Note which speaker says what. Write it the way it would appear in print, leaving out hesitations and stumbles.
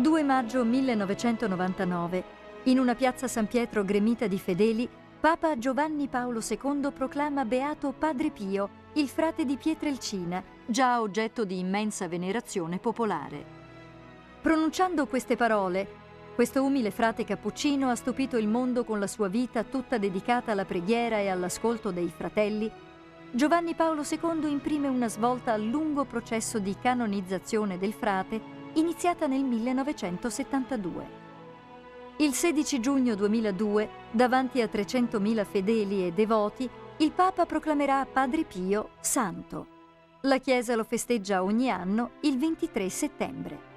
Speaker 1: 2 maggio 1999, in una piazza San Pietro gremita di fedeli, Papa Giovanni Paolo II proclama beato Padre Pio, il frate di Pietrelcina, già oggetto di immensa venerazione popolare. Pronunciando queste parole, questo umile frate cappuccino ha stupito il mondo con la sua vita tutta dedicata alla preghiera e all'ascolto dei fratelli. Giovanni Paolo II imprime una svolta al lungo processo di canonizzazione del frate iniziata nel 1972. Il 16 giugno 2002, davanti a 300.000 fedeli e devoti, il Papa proclamerà Padre Pio santo. La Chiesa lo festeggia ogni anno il 23 settembre.